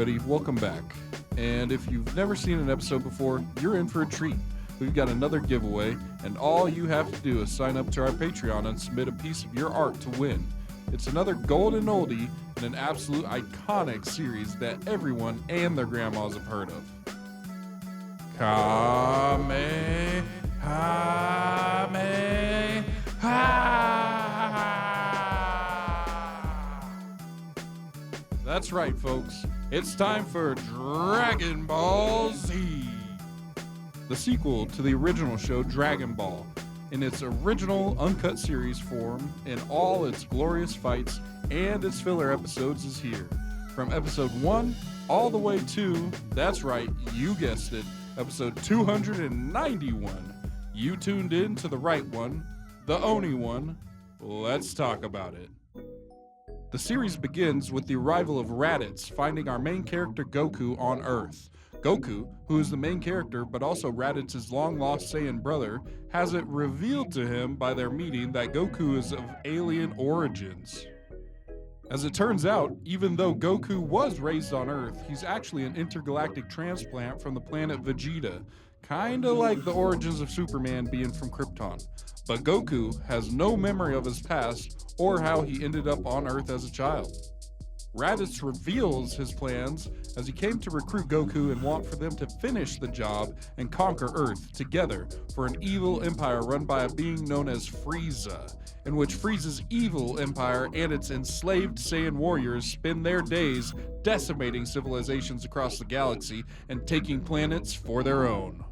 everybody, welcome back. And if you've never seen an episode before, you're in for a treat. We've got another giveaway, and all you have to do is sign up to our Patreon and submit a piece of your art to win. It's another golden oldie in an absolute iconic series that everyone and their grandmas have heard of. Kamehameha. That's right, folks. It's time for DragonBallZ, the sequel to the original show Dragon Ball, in its original uncut series form, in all its glorious fights and its filler episodes is here. From episode 1 all the way to, that's right, you guessed it, episode 291. You tuned in to the right one, the ONi1. Let's talk about it. The series begins with the arrival of Raditz finding our main character Goku on Earth. Goku, who is the main character but also Raditz's long-lost Saiyan brother, has it revealed to him by their meeting that Goku is of alien origins. As it turns out, even though Goku was raised on Earth, he's actually an intergalactic transplant from the planet Vegeta, kinda like the origins of Superman being from Krypton. But Goku has no memory of his past or how he ended up on Earth as a child. Raditz reveals his plans as he came to recruit Goku and want for them to finish the job and conquer Earth together for an evil empire run by a being known as Frieza, in which Frieza's evil empire and its enslaved Saiyan warriors spend their days decimating civilizations across the galaxy and taking planets for their own.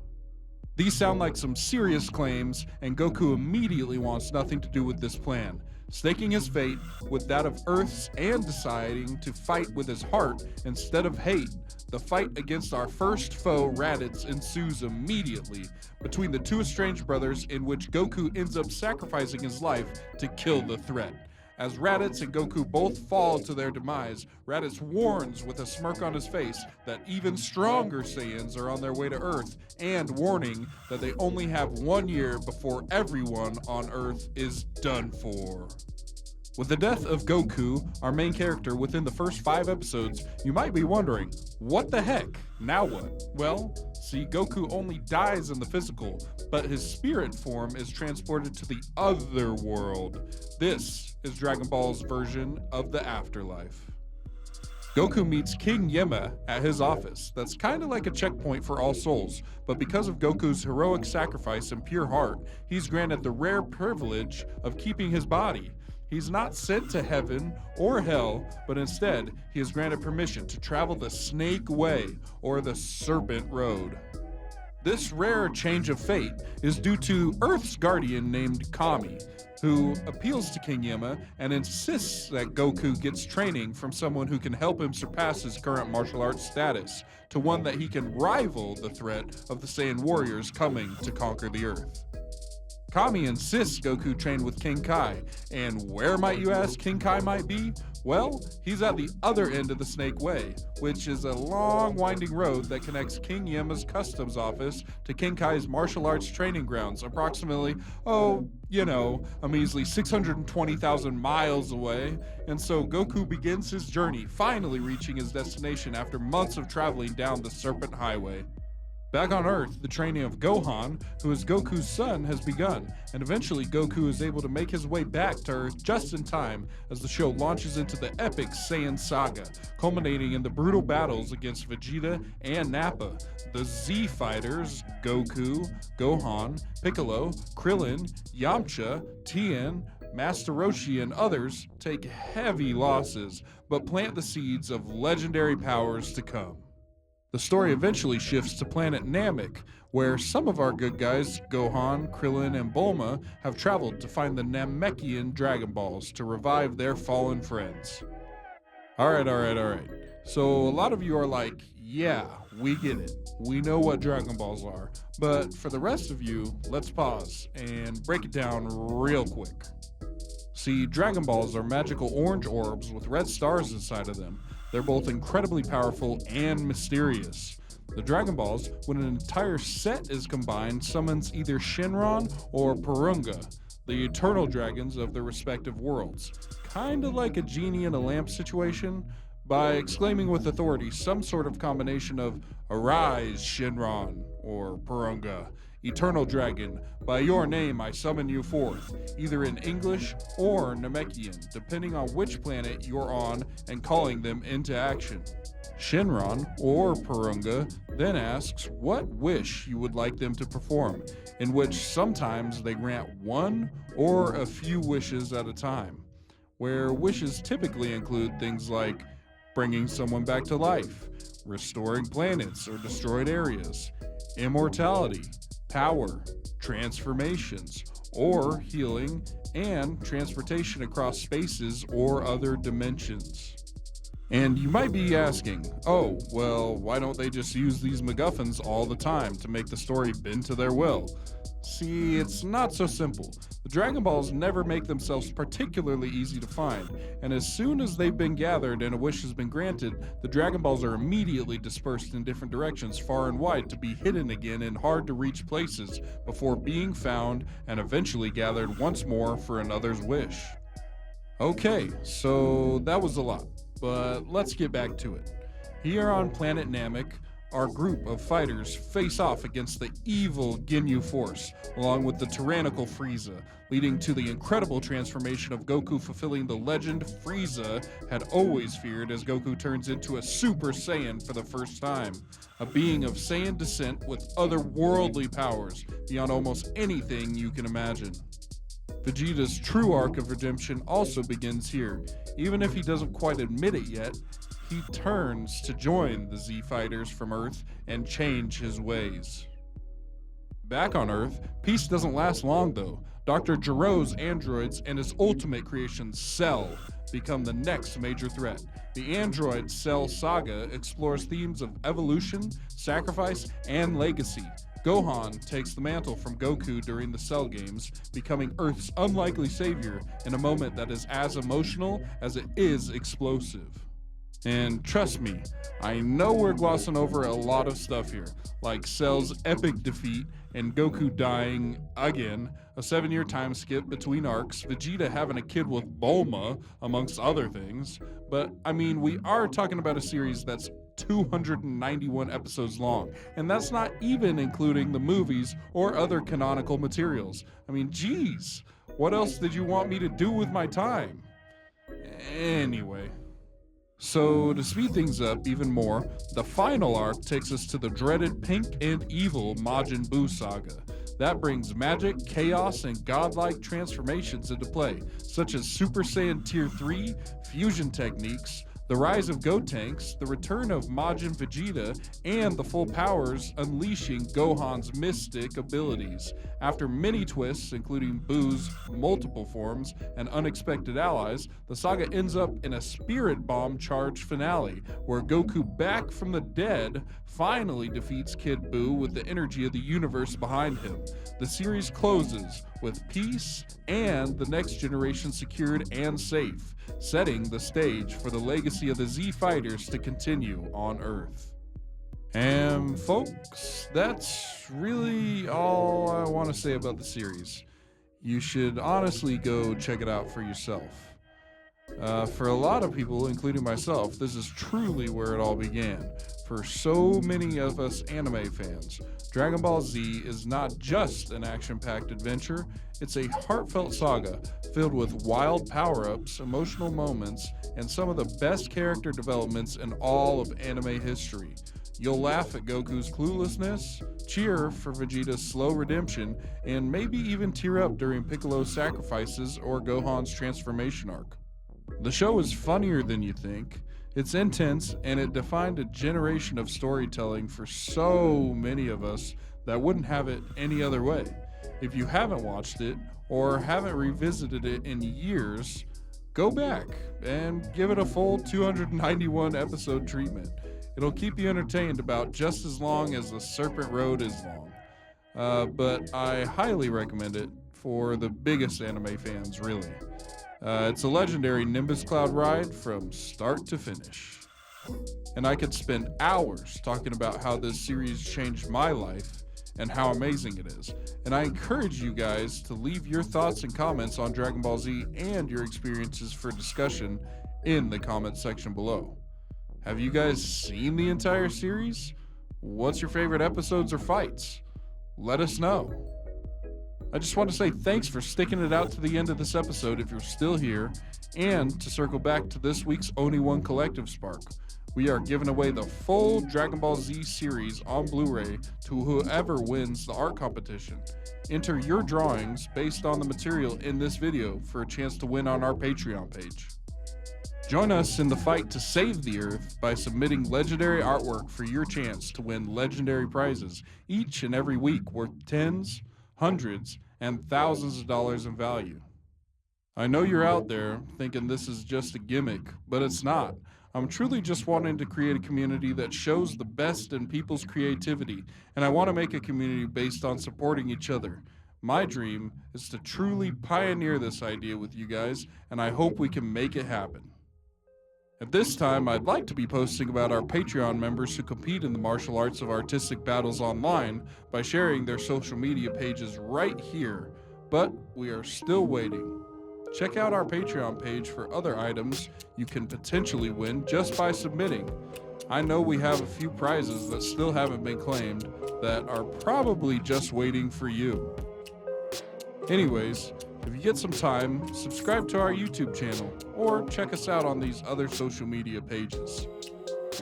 These sound like some serious claims, and Goku immediately wants nothing to do with this plan, staking his fate with that of Earth's and deciding to fight with his heart instead of hate. The fight against our first foe, Raditz, ensues immediately between the two estranged brothers, in which Goku ends up sacrificing his life to kill the threat. As Raditz and Goku both fall to their demise, Raditz warns with a smirk on his face that even stronger Saiyans are on their way to Earth, and warning that they only have 1 year before everyone on Earth is done for. With the death of Goku, our main character, within the first 5 episodes, you might be wondering, what the heck? Now what? Well, see, Goku only dies in the physical, but his spirit form is transported to the other world. This is Dragon Ball's version of the afterlife. Goku meets King Yemma at his office. That's kind of like a checkpoint for all souls, but because of Goku's heroic sacrifice and pure heart, he's granted the rare privilege of keeping his body. He's not sent to heaven or hell, but instead, he is granted permission to travel the Snake Way, or the Serpent Road. This rare change of fate is due to Earth's guardian named Kami, who appeals to King Yemma and insists that Goku gets training from someone who can help him surpass his current martial arts status to one that he can rival the threat of the Saiyan warriors coming to conquer the Earth. Kami insists Goku train with King Kai, and where might you ask King Kai might be? Well, he's at the other end of the Snake Way, which is a long winding road that connects King Yemma's customs office to King Kai's martial arts training grounds, approximately, a measly 620,000 miles away. And so Goku begins his journey, finally reaching his destination after months of traveling down the Serpent Highway. Back on Earth, the training of Gohan, who is Goku's son, has begun, and eventually Goku is able to make his way back to Earth just in time as the show launches into the epic Saiyan saga, culminating in the brutal battles against Vegeta and Nappa. The Z fighters, Goku, Gohan, Piccolo, Krillin, Yamcha, Tien, Master Roshi, and others take heavy losses, but plant the seeds of legendary powers to come. The story eventually shifts to planet Namek, where some of our good guys, Gohan, Krillin, and Bulma, have traveled to find the Namekian Dragon Balls to revive their fallen friends. Alright. So a lot of you are like, yeah, we get it. We know what Dragon Balls are. But for the rest of you, let's pause and break it down real quick. See, Dragon Balls are magical orange orbs with red stars inside of them. They're both incredibly powerful and mysterious. The Dragon Balls, when an entire set is combined, summons either Shenron or Porunga, the eternal dragons of their respective worlds. Kinda like a genie in a lamp situation, by exclaiming with authority some sort of combination of "Arise, Shinron," or Purunga, "Eternal Dragon, by your name I summon you forth," either in English or Namekian, depending on which planet you're on, and calling them into action. Shinron, or Purunga, then asks what wish you would like them to perform, in which sometimes they grant one or a few wishes at a time, where wishes typically include things like bringing someone back to life, restoring planets or destroyed areas, immortality, power, transformations, or healing, and transportation across spaces or other dimensions. And you might be asking, oh, well, why don't they just use these MacGuffins all the time to make the story bend to their will? See, it's not so simple. The Dragon Balls never make themselves particularly easy to find, and as soon as they've been gathered and a wish has been granted, the Dragon Balls are immediately dispersed in different directions far and wide to be hidden again in hard-to-reach places before being found and eventually gathered once more for another's wish. Okay, so that was a lot, but let's get back to it. Here on planet Namek, our group of fighters face off against the evil Ginyu Force, along with the tyrannical Frieza, leading to the incredible transformation of Goku, fulfilling the legend Frieza had always feared as Goku turns into a Super Saiyan for the first time, a being of Saiyan descent with otherworldly powers beyond almost anything you can imagine. Vegeta's true arc of redemption also begins here. Even if he doesn't quite admit it yet, he turns to join the Z Fighters from Earth and change his ways. Back on Earth, peace doesn't last long though. Dr. Giro's androids and his ultimate creation, Cell, become the next major threat. The Android Cell saga explores themes of evolution, sacrifice, and legacy. Gohan takes the mantle from Goku during the Cell games, becoming Earth's unlikely savior in a moment that is as emotional as it is explosive. And trust me, I know we're glossing over a lot of stuff here, like Cell's epic defeat and Goku dying again, a 7-year time skip between arcs, Vegeta having a kid with Bulma, amongst other things. But I mean, we are talking about a series that's 291 episodes long, and that's not even including the movies or other canonical materials. I mean, geez, what else did you want me to do with my time? Anyway. So, to speed things up even more, the final arc takes us to the dreaded pink and evil Majin Buu saga. That brings magic, chaos, and godlike transformations into play, such as Super Saiyan Tier 3, fusion techniques, the rise of Gotenks, the return of Majin Vegeta, and the full powers unleashing Gohan's mystic abilities. After many twists, including Buu's multiple forms and unexpected allies, the saga ends up in a Spirit Bomb-charged finale, where Goku, back from the dead, finally defeats Kid Buu with the energy of the universe behind him. The series closes with peace and the next generation secured and safe, setting the stage for the legacy of the Z Fighters to continue on Earth. And folks, that's really all I want to say about the series. You should honestly go check it out for yourself. For a lot of people, including myself, this is truly where it all began. For so many of us anime fans, Dragon Ball Z is not just an action-packed adventure, it's a heartfelt saga filled with wild power-ups, emotional moments, and some of the best character developments in all of anime history. You'll laugh at Goku's cluelessness, cheer for Vegeta's slow redemption, and maybe even tear up during Piccolo's sacrifices or Gohan's transformation arc. The show is funnier than you think. It's intense, and it defined a generation of storytelling for so many of us that wouldn't have it any other way. If you haven't watched it, or haven't revisited it in years, go back and give it a full 291 episode treatment. It'll keep you entertained about just as long as the Serpent Road is long. But I highly recommend it for the biggest anime fans, really. It's a legendary Nimbus Cloud ride from start to finish. And I could spend hours talking about how this series changed my life and how amazing it is. And I encourage you guys to leave your thoughts and comments on Dragon Ball Z and your experiences for discussion in the comment section below. Have you guys seen the entire series? What's your favorite episodes or fights? Let us know. I just want to say thanks for sticking it out to the end of this episode if you're still here, and to circle back to this week's ONi1 Collective Spark. We are giving away the full DragonBallZ series on Blu-ray to whoever wins the art competition. Enter your drawings based on the material in this video for a chance to win on our Patreon page. Join us in the fight to save the Earth by submitting legendary artwork for your chance to win legendary prizes each and every week worth tens, hundreds, and thousands of dollars in value. I know you're out there thinking this is just a gimmick, but it's not. I'm truly just wanting to create a community that shows the best in people's creativity, and I want to make a community based on supporting each other. My dream is to truly pioneer this idea with you guys, and I hope we can make it happen. At this time, I'd like to be posting about our Patreon members who compete in the martial arts of artistic battles online by sharing their social media pages right here, but we are still waiting. Check out our Patreon page for other items you can potentially win just by submitting. I know we have a few prizes that still haven't been claimed that are probably just waiting for you. Anyways, if you get some time, subscribe to our YouTube channel or check us out on these other social media pages.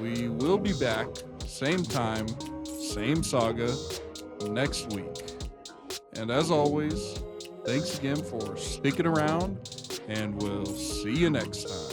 We will be back, same time, same saga, next week. And as always, thanks again for sticking around, and we'll see you next time.